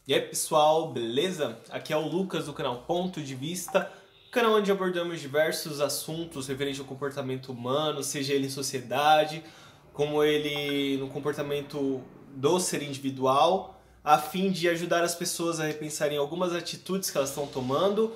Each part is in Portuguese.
E aí pessoal, beleza? Aqui é o Lucas do canal Ponto de Vista, canal onde abordamos diversos assuntos referentes ao comportamento humano, seja ele em sociedade, como ele no comportamento do ser individual, a fim de ajudar as pessoas a repensarem algumas atitudes que elas estão tomando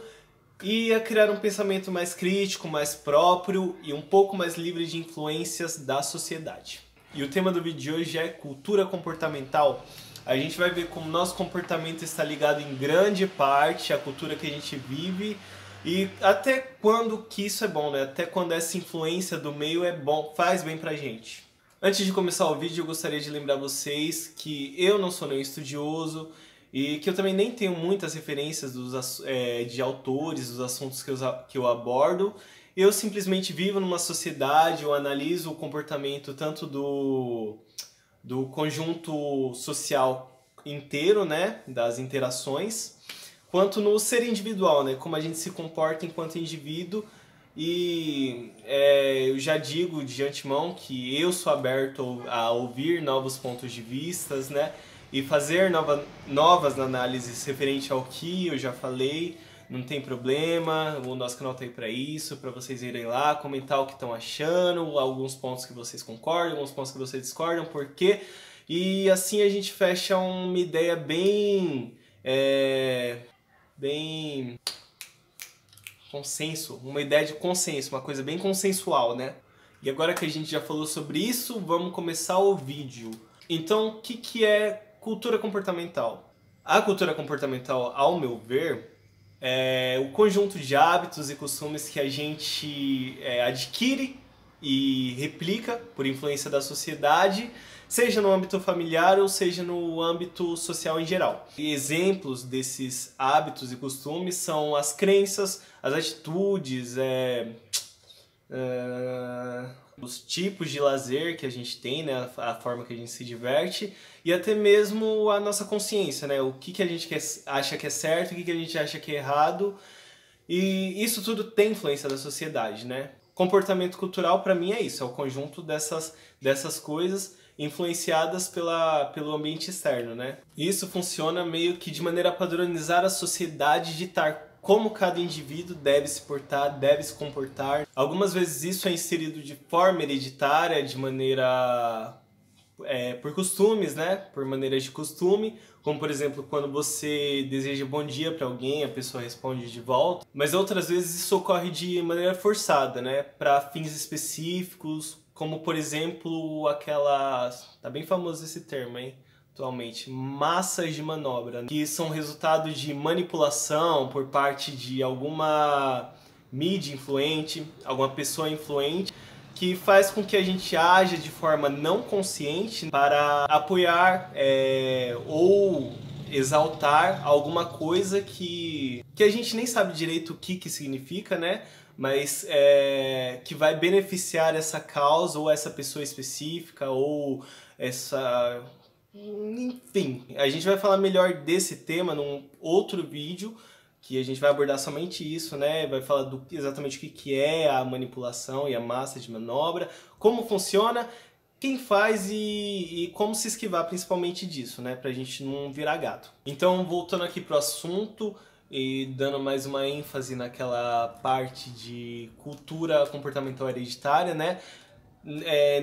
e a criar um pensamento mais crítico, mais próprio e um pouco mais livre de influências da sociedade. E o tema do vídeo de hoje é cultura comportamental. A gente vai ver como nosso comportamento está ligado em grande parte à cultura que a gente vive e até quando que isso é bom, né? Até quando essa influência do meio é bom, faz bem pra gente. Antes de começar o vídeo, eu gostaria de lembrar vocês que eu não sou nenhum estudioso e que eu também nem tenho muitas referências de autores, dos assuntos que eu abordo. Eu simplesmente vivo numa sociedade, eu analiso o comportamento tanto do conjunto social inteiro, né, das interações, quanto no ser individual, né, como a gente se comporta enquanto indivíduo. E eu já digo de antemão que eu sou aberto a ouvir novos pontos de vistas, né, e fazer novas análises referente ao que eu já falei. Não tem problema, o nosso canal tá aí para isso, para vocês irem lá, comentar o que estão achando, alguns pontos que vocês concordam, alguns pontos que vocês discordam, por quê? E assim a gente fecha uma ideia bem consenso, uma ideia de consenso, uma coisa bem consensual, né? E agora que a gente já falou sobre isso, vamos começar o vídeo. Então, o que é cultura comportamental? A cultura comportamental, ao meu ver, é o conjunto de hábitos e costumes que a gente adquire e replica por influência da sociedade, seja no âmbito familiar ou seja no âmbito social em geral. E exemplos desses hábitos e costumes são as crenças, as atitudes, os tipos de lazer que a gente tem, né, a forma que a gente se diverte e até mesmo a nossa consciência, né, o que a gente acha que é certo, o que a gente acha que é errado, e isso tudo tem influência da sociedade, né? Comportamento cultural para mim é isso, é o conjunto dessas coisas influenciadas pelo ambiente externo, né? E isso funciona meio que de maneira a padronizar a sociedade, ditar como cada indivíduo deve se portar, deve se comportar. Algumas vezes isso é inserido de forma hereditária, de maneira por costumes, né? Por maneiras de costume, como por exemplo quando você deseja bom dia para alguém, a pessoa responde de volta. Mas outras vezes isso ocorre de maneira forçada, né? Para fins específicos, como por exemplo tá bem famoso esse termo, hein? Atualmente, massas de manobra, que são resultado de manipulação por parte de alguma mídia influente, alguma pessoa influente, que faz com que a gente haja de forma não consciente para apoiar ou exaltar alguma coisa que a gente nem sabe direito o que significa, né? Mas que vai beneficiar essa causa ou essa pessoa específica ou essa... Enfim, a gente vai falar melhor desse tema num outro vídeo, que a gente vai abordar somente isso, né? Vai falar exatamente o que é a manipulação e a massa de manobra, como funciona, quem faz e como se esquivar principalmente disso, né? Pra gente não virar gato. Então, voltando aqui pro assunto e dando mais uma ênfase naquela parte de cultura comportamental hereditária, né?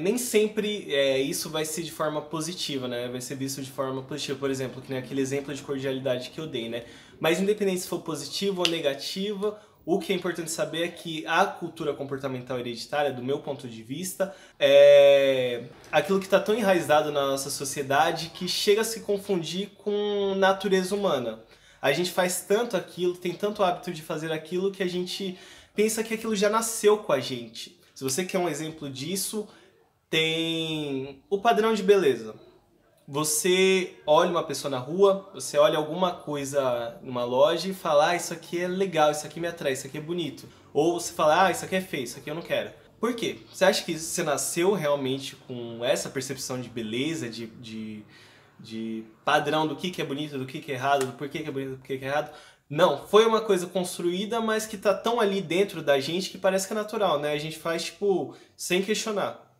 Nem sempre isso vai ser de forma positiva, né? Vai ser visto de forma positiva, por exemplo, que nem aquele exemplo de cordialidade que eu dei, né? Mas independente se for positiva ou negativa, o que é importante saber é que a cultura comportamental hereditária, do meu ponto de vista, é aquilo que está tão enraizado na nossa sociedade que chega a se confundir com natureza humana. A gente faz tanto aquilo, tem tanto hábito de fazer aquilo que a gente pensa que aquilo já nasceu com a gente. Se você quer um exemplo disso, tem o padrão de beleza. Você olha uma pessoa na rua, você olha alguma coisa numa loja e fala: ah, isso aqui é legal, isso aqui me atrai, isso aqui é bonito. Ou você fala: ah, isso aqui é feio, isso aqui eu não quero. Por quê? Você acha que você nasceu realmente com essa percepção de beleza, de padrão do que é bonito, do que é errado, do porquê que é bonito, do porquê que é errado? Não, foi uma coisa construída, mas que tá tão ali dentro da gente que parece que é natural, né? A gente faz, tipo, sem questionar.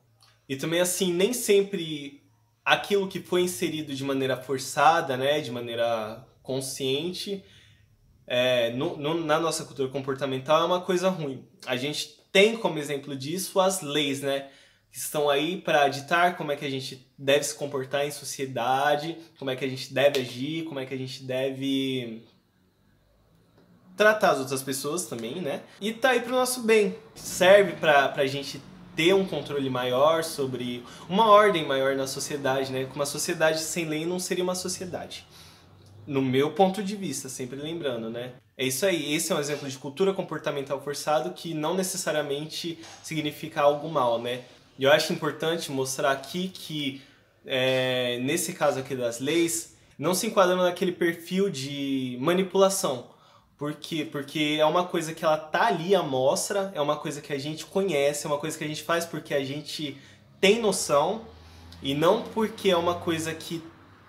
E também, assim, nem sempre aquilo que foi inserido de maneira forçada, né? De maneira consciente na nossa cultura comportamental é uma coisa ruim. A gente tem como exemplo disso as leis, né? Que estão aí para ditar como é que a gente deve se comportar em sociedade, como é que a gente deve agir, como é que a gente deve tratar as outras pessoas também, né? E tá aí pro nosso bem. Serve pra gente ter um controle maior sobre uma ordem maior na sociedade, né? Uma sociedade sem lei não seria uma sociedade. No meu ponto de vista, sempre lembrando, né? É isso aí, esse é um exemplo de cultura comportamental forçado que não necessariamente significa algo mal, né? E eu acho importante mostrar aqui que, nesse caso aqui das leis, não se enquadram naquele perfil de manipulação. Por quê? Porque é uma coisa que ela tá ali à mostra, é uma coisa que a gente conhece, é uma coisa que a gente faz porque a gente tem noção e não porque é uma coisa que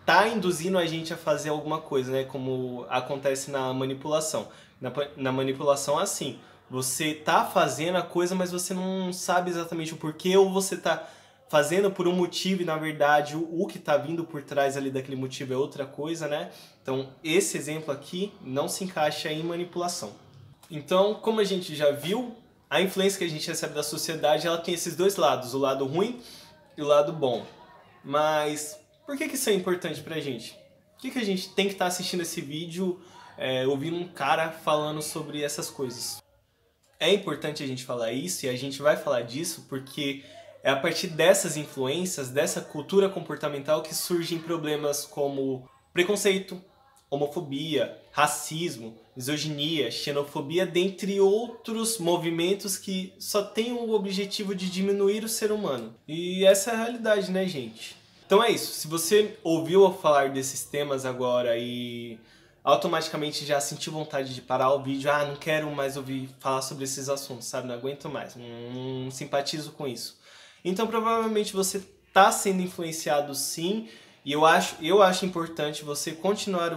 tá induzindo a gente a fazer alguma coisa, né? Como acontece na manipulação. Na manipulação é assim, você tá fazendo a coisa, mas você não sabe exatamente o porquê, ou você tá fazendo por um motivo e na verdade o que tá vindo por trás ali daquele motivo é outra coisa, né? Então esse exemplo aqui não se encaixa em manipulação. Então, como a gente já viu, a influência que a gente recebe da sociedade, ela tem esses dois lados, o lado ruim e o lado bom. Mas por que isso é importante pra gente? Por que a gente tem que estar assistindo esse vídeo, ouvindo um cara falando sobre essas coisas? É importante a gente falar isso e a gente vai falar disso porque é a partir dessas influências, dessa cultura comportamental que surgem problemas como preconceito, homofobia, racismo, misoginia, xenofobia, dentre outros movimentos que só têm o objetivo de diminuir o ser humano. E essa é a realidade, né, gente? Então é isso. Se você ouviu falar desses temas agora e automaticamente já sentiu vontade de parar o vídeo, não quero mais ouvir falar sobre esses assuntos, sabe? Não aguento mais, não simpatizo com isso. Então provavelmente você está sendo influenciado sim, e eu acho importante você continuar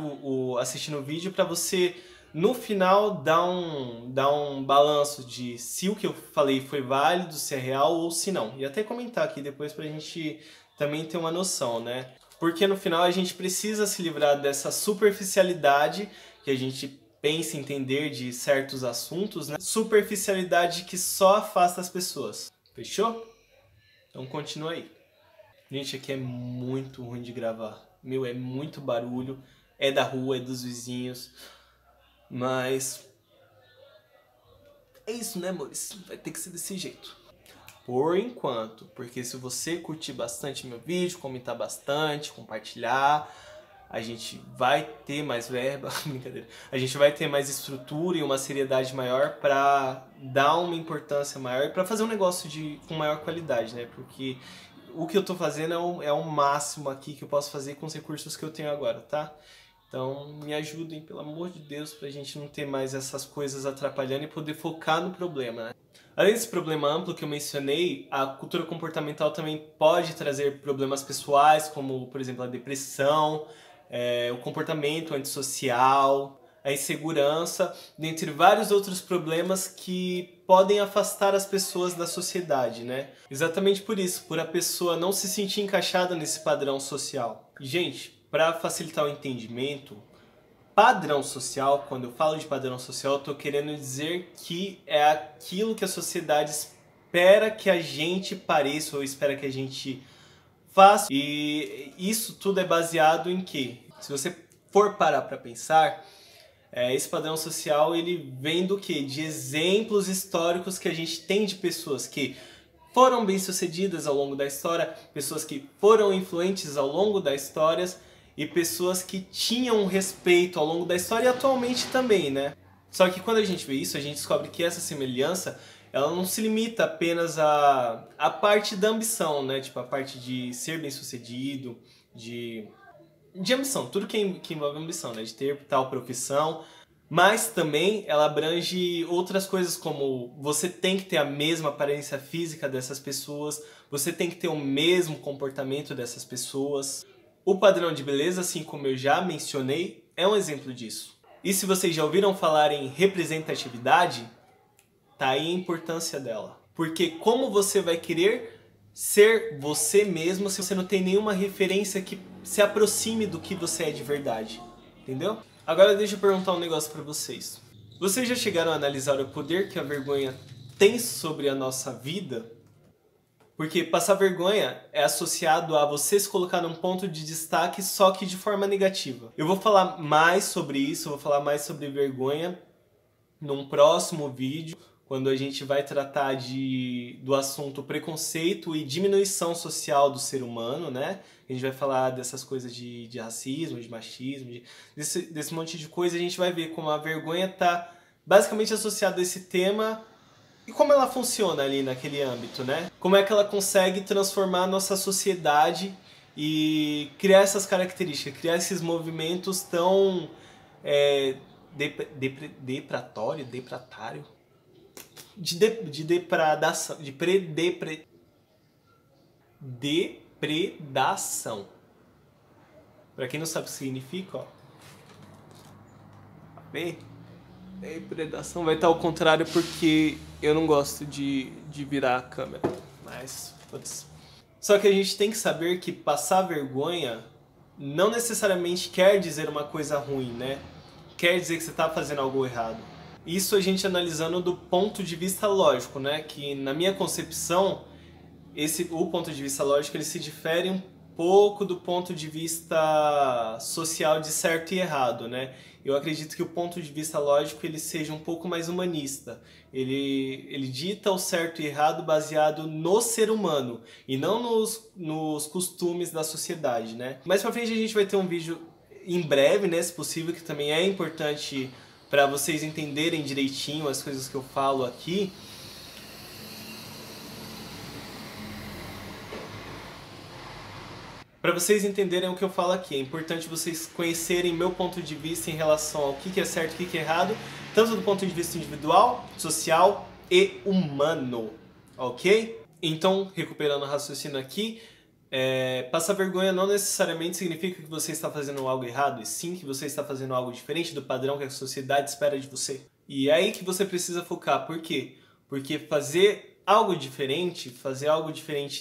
assistindo o vídeo para você no final dar um balanço de se o que eu falei foi válido, se é real ou se não. E até comentar aqui depois pra gente também ter uma noção, né? Porque no final a gente precisa se livrar dessa superficialidade que a gente pensa em entender de certos assuntos, né? Superficialidade que só afasta as pessoas. Fechou? Então continua aí. Gente, aqui é muito ruim de gravar. Meu, é muito barulho. É da rua, é dos vizinhos. Mas é isso, né, amores? Vai ter que ser desse jeito. Por enquanto. Porque se você curtir bastante meu vídeo, comentar bastante, compartilhar, a gente vai ter mais verba, brincadeira. A gente vai ter mais estrutura e uma seriedade maior pra dar uma importância maior e pra fazer um negócio com maior qualidade, né? Porque o que eu tô fazendo é o máximo aqui que eu posso fazer com os recursos que eu tenho agora, tá? Então me ajudem, pelo amor de Deus, pra gente não ter mais essas coisas atrapalhando e poder focar no problema, né? Além desse problema amplo que eu mencionei, a cultura comportamental também pode trazer problemas pessoais, como, por exemplo, a depressão, o comportamento antissocial, a insegurança, dentre vários outros problemas que podem afastar as pessoas da sociedade, né? Exatamente por isso, por a pessoa não se sentir encaixada nesse padrão social. E, gente, para facilitar o entendimento, padrão social, quando eu falo de padrão social, eu estou querendo dizer que é aquilo que a sociedade espera que a gente pareça ou espera que a gente faça. E isso tudo é baseado em quê? Se você for parar para pensar, esse padrão social ele vem do quê? De exemplos históricos que a gente tem de pessoas que foram bem-sucedidas ao longo da história, pessoas que foram influentes ao longo das histórias e pessoas que tinham respeito ao longo da história e atualmente também, né? Só que quando a gente vê isso, a gente descobre que essa semelhança ela não se limita apenas à parte da ambição, né? Tipo, a parte de ser bem-sucedido, de ambição, tudo que envolve ambição, né? De ter tal profissão, mas também ela abrange outras coisas como você tem que ter a mesma aparência física dessas pessoas, você tem que ter o mesmo comportamento dessas pessoas. O padrão de beleza, assim como eu já mencionei, é um exemplo disso. E se vocês já ouviram falar em representatividade, tá aí a importância dela. Porque como você vai querer ser você mesmo se você não tem nenhuma referência que se aproxime do que você é de verdade? entendeu? Agora deixa eu perguntar um negócio pra vocês. Vocês já chegaram a analisar o poder que a vergonha tem sobre a nossa vida? Porque passar vergonha é associado a você se colocar num ponto de destaque, só que de forma negativa. Eu vou falar mais sobre isso, eu vou falar mais sobre vergonha num próximo vídeo, quando a gente vai tratar do assunto preconceito e diminuição social do ser humano, né? A gente vai falar dessas coisas de racismo, de machismo, desse monte de coisa. A gente vai ver como a vergonha está basicamente associada a esse tema e como ela funciona ali naquele âmbito, né? Como é que ela consegue transformar a nossa sociedade e criar essas características, criar esses movimentos tão depratório, de depredação, depredação. Pra quem não sabe o que significa, ó, bem, depredação vai estar ao contrário porque eu não gosto de virar a câmera, mas foda-se. Só que a gente tem que saber que passar vergonha não necessariamente quer dizer uma coisa ruim, né? Quer dizer que você está fazendo algo errado. Isso a gente analisando do ponto de vista lógico, né? Que na minha concepção, o ponto de vista lógico ele se difere um pouco do ponto de vista social de certo e errado, né? Eu acredito que o ponto de vista lógico ele seja um pouco mais humanista. Ele dita o certo e errado baseado no ser humano e não nos costumes da sociedade, né? Mais pra frente a gente vai ter um vídeo em breve, né, se possível, que também é importante para vocês entenderem direitinho as coisas que eu falo aqui. Para vocês entenderem o que eu falo aqui, é importante vocês conhecerem meu ponto de vista em relação ao que é certo e o que é errado, tanto do ponto de vista individual, social e humano, ok? Então, recuperando o raciocínio aqui, passar vergonha não necessariamente significa que você está fazendo algo errado, e sim que você está fazendo algo diferente do padrão que a sociedade espera de você. E é aí que você precisa focar. Por quê? Porque fazer algo diferente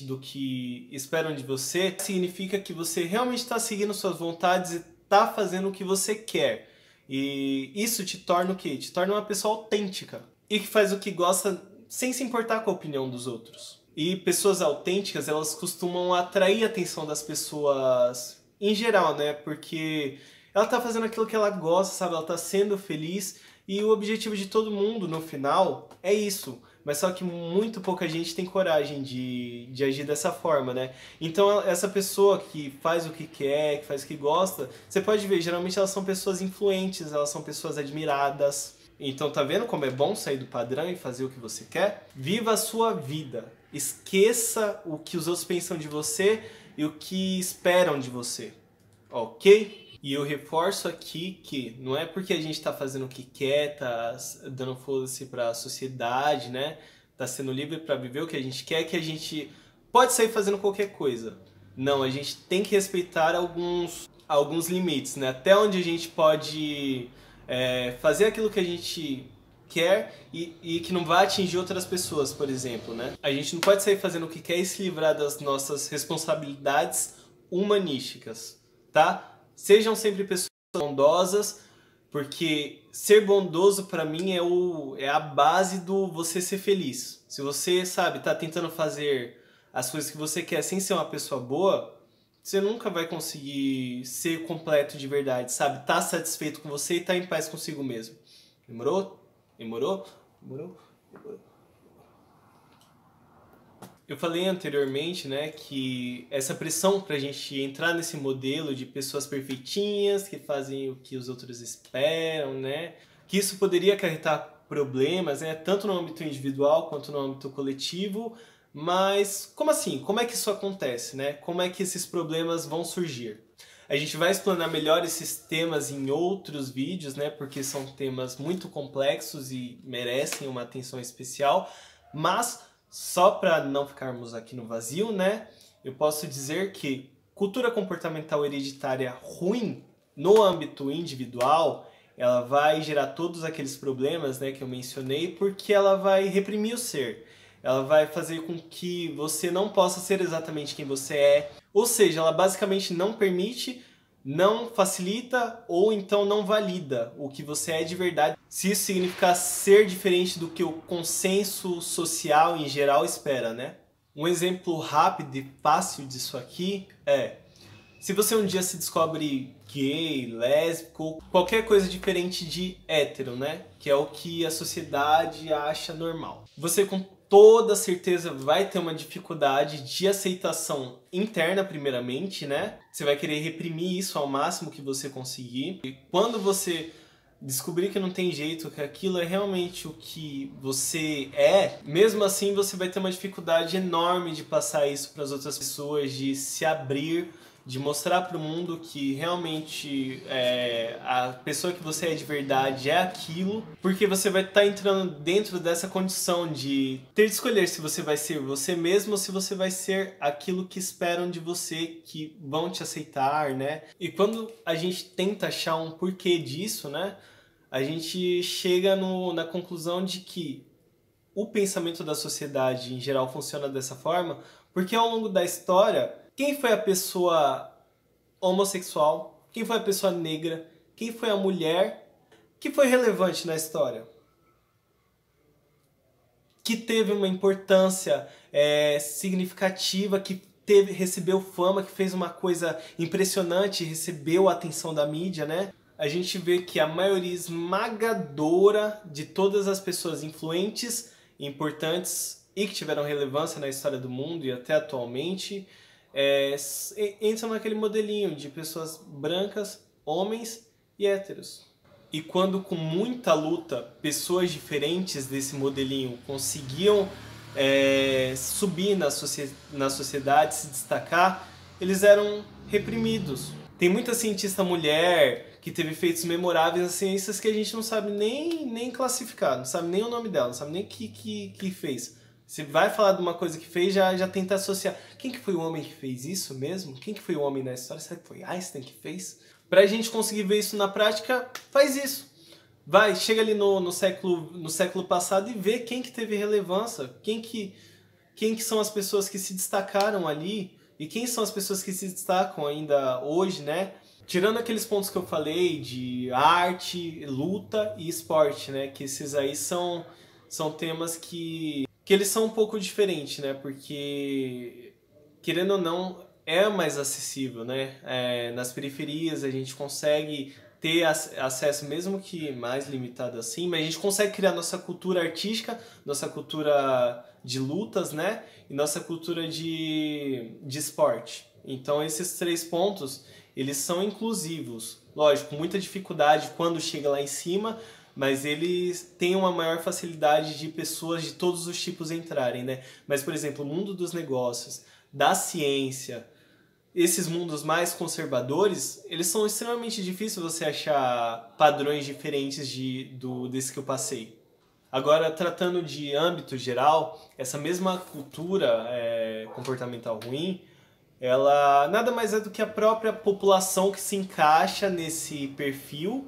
do que esperam de você, significa que você realmente está seguindo suas vontades e está fazendo o que você quer. E isso te torna o quê? Te torna uma pessoa autêntica. E que faz o que gosta sem se importar com a opinião dos outros. E pessoas autênticas, elas costumam atrair a atenção das pessoas em geral, né? Porque ela tá fazendo aquilo que ela gosta, sabe? Ela tá sendo feliz. E o objetivo de todo mundo, no final, é isso. Mas só que muito pouca gente tem coragem de agir dessa forma, né? Então essa pessoa que faz o que quer, que faz o que gosta, você pode ver, geralmente elas são pessoas influentes, elas são pessoas admiradas. Então tá vendo como é bom sair do padrão e fazer o que você quer? Viva a sua vida. Esqueça o que os outros pensam de você e o que esperam de você, ok? E eu reforço aqui que não é porque a gente tá fazendo o que quer, tá dando foda-se pra sociedade, né? Tá sendo livre pra viver o que a gente quer, que a gente pode sair fazendo qualquer coisa. Não, a gente tem que respeitar alguns limites, né? Até onde a gente pode fazer aquilo que a gente quer e que não vai atingir outras pessoas, por exemplo, né? A gente não pode sair fazendo o que quer e se livrar das nossas responsabilidades humanísticas, tá? Sejam sempre pessoas bondosas, porque ser bondoso pra mim é a base do você ser feliz. Se você, sabe, tá tentando fazer as coisas que você quer sem ser uma pessoa boa, você nunca vai conseguir ser completo de verdade, sabe? Tá satisfeito com você e tá em paz consigo mesmo. Demorou? Demorou? Demorou? Demorou? Eu falei anteriormente, né, que essa pressão pra gente entrar nesse modelo de pessoas perfeitinhas, que fazem o que os outros esperam, né, que isso poderia acarretar problemas, né, tanto no âmbito individual quanto no âmbito coletivo, mas como assim? Como é que isso acontece, né? Como é que esses problemas vão surgir? A gente vai explanar melhor esses temas em outros vídeos, né, porque são temas muito complexos e merecem uma atenção especial, mas só para não ficarmos aqui no vazio, né? Eu posso dizer que cultura comportamental hereditária ruim no âmbito individual, ela vai gerar todos aqueles problemas, né, que eu mencionei, porque ela vai reprimir o ser. Ela vai fazer com que você não possa ser exatamente quem você é. Ou seja, ela basicamente não permite não facilita ou então não valida o que você é de verdade, se isso significar ser diferente do que o consenso social em geral espera, né? Um exemplo rápido e fácil disso aqui é: se você um dia se descobre gay, lésbico, ou qualquer coisa diferente de hétero, né? Que é o que a sociedade acha normal. Você com toda certeza vai ter uma dificuldade de aceitação interna primeiramente, né? Você vai querer reprimir isso ao máximo que você conseguir. E quando você descobrir que não tem jeito, que aquilo é realmente o que você é, mesmo assim você vai ter uma dificuldade enorme de passar isso para as outras pessoas, de se abrir, de mostrar para o mundo que realmente a pessoa que você é de verdade é aquilo, porque você vai estar entrando dentro dessa condição de ter de escolher se você vai ser você mesmo ou se você vai ser aquilo que esperam de você, que vão te aceitar, né? E quando a gente tenta achar um porquê disso, né? A gente chega na conclusão de que o pensamento da sociedade em geral funciona dessa forma, porque ao longo da história, quem foi a pessoa homossexual, quem foi a pessoa negra, quem foi a mulher que foi relevante na história, que teve uma importância significativa, que recebeu fama, que fez uma coisa impressionante, recebeu a atenção da mídia, né? A gente vê que a maioria esmagadora de todas as pessoas influentes, importantes e que tiveram relevância na história do mundo e até atualmente, entram naquele modelinho de pessoas brancas, homens e héteros. E quando com muita luta, pessoas diferentes desse modelinho conseguiam subir na sociedade, se destacar, eles eram reprimidos. Tem muita cientista mulher que teve feitos memoráveis nas ciências que a gente não sabe nem classificar, não sabe nem o nome dela, não sabe nem o que fez. Você vai falar de uma coisa que fez, já tenta associar. Quem que foi o homem que fez isso mesmo? Quem que foi o homem na história? Será que foi Einstein que fez? Pra gente conseguir ver isso na prática, faz isso. Vai, chega ali no século passado e vê quem que teve relevância, quem que são as pessoas que se destacaram ali e quem são as pessoas que se destacam ainda hoje, né? Tirando aqueles pontos que eu falei de arte, luta e esporte, né? Que esses aí são temas que eles são um pouco diferentes, né? Porque, querendo ou não, é mais acessível, né? Nas periferias a gente consegue ter acesso, mesmo que mais limitado assim, mas a gente consegue criar nossa cultura artística, nossa cultura de lutas, né? E nossa cultura de esporte. Então esses 3 pontos, eles são inclusivos. Lógico, com muita dificuldade quando chega lá em cima, mas eles têm uma maior facilidade de pessoas de todos os tipos entrarem, né? Mas, por exemplo, o mundo dos negócios, da ciência, esses mundos mais conservadores, eles são extremamente difíceis você achar padrões diferentes desse que eu passei. Agora, tratando de âmbito geral, essa mesma cultura comportamental ruim, ela nada mais é do que a própria população que se encaixa nesse perfil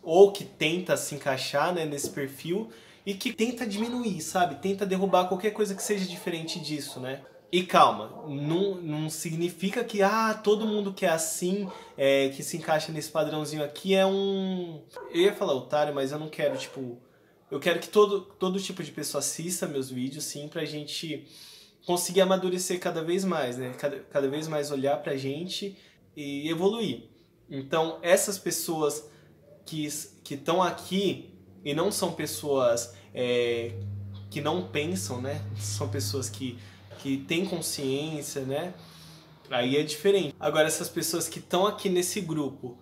ou que tenta se encaixar, né, nesse perfil e que tenta diminuir, sabe? Tenta derrubar qualquer coisa que seja diferente disso, né? E calma, não significa que todo mundo que é assim, que se encaixa nesse padrãozinho aqui é um... Eu ia falar otário, mas eu não quero, tipo... Eu quero que todo tipo de pessoa assista meus vídeos, sim, pra gente conseguir amadurecer cada vez mais, né? Cada vez mais olhar pra gente e evoluir. Então, essas pessoas que estão aqui e não são pessoas que não pensam, né? São pessoas que têm consciência, né? Aí é diferente. Agora, essas pessoas que estão aqui nesse grupo,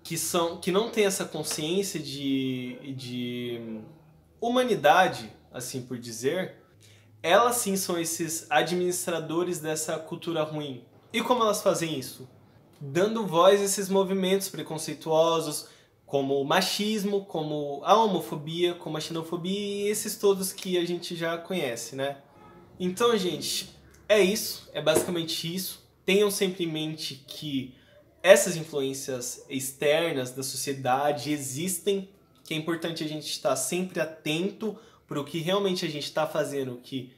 que não têm essa consciência de humanidade, assim por dizer, elas sim são esses administradores dessa cultura ruim. E como elas fazem isso? Dando voz a esses movimentos preconceituosos, como o machismo, como a homofobia, como a xenofobia e esses todos que a gente já conhece, né? Então, gente, é isso, é basicamente isso. Tenham sempre em mente que essas influências externas da sociedade existem, que é importante a gente estar sempre atento para o que realmente a gente está fazendo, que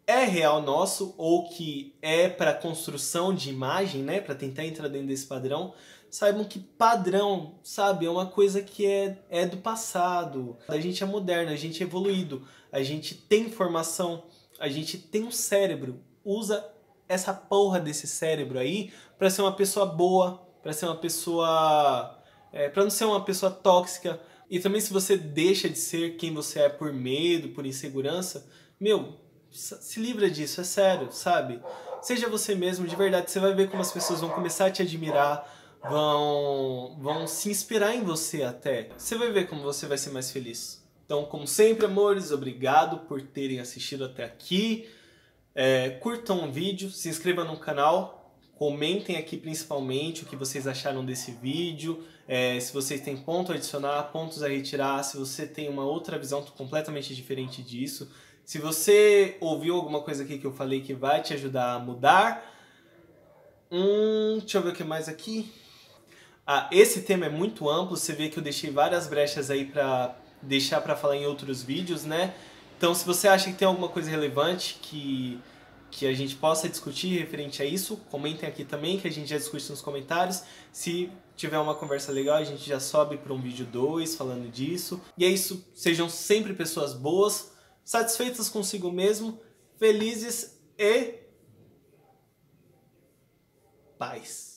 é real nosso ou que é para construção de imagem, né, para tentar entrar dentro desse padrão, saibam que padrão, sabe, é uma coisa que é do passado. A gente é moderno, a gente é evoluído, a gente tem informação, a gente tem um cérebro. Usa essa porra desse cérebro aí para ser uma pessoa boa, para ser uma pessoa, para não ser uma pessoa tóxica. E também se você deixa de ser quem você é por medo, por insegurança, meu, se livra disso, é sério, sabe? Seja você mesmo, de verdade, você vai ver como as pessoas vão começar a te admirar, vão se inspirar em você até. Você vai ver como você vai ser mais feliz. Então, como sempre, amores, obrigado por terem assistido até aqui. Curtam o vídeo, se inscrevam no canal, comentem aqui principalmente o que vocês acharam desse vídeo, se vocês têm ponto a adicionar, pontos a retirar, se você tem uma outra visão completamente diferente disso. Se você ouviu alguma coisa aqui que eu falei que vai te ajudar a mudar. Deixa eu ver o que mais aqui. Esse tema é muito amplo, você vê que eu deixei várias brechas aí pra deixar pra falar em outros vídeos, né? Então se você acha que tem alguma coisa relevante que a gente possa discutir referente a isso, comentem aqui também que a gente já discute nos comentários. Se tiver uma conversa legal, a gente já sobe para um vídeo 2 falando disso. E é isso, sejam sempre pessoas boas, satisfeitas consigo mesmo, felizes e paz.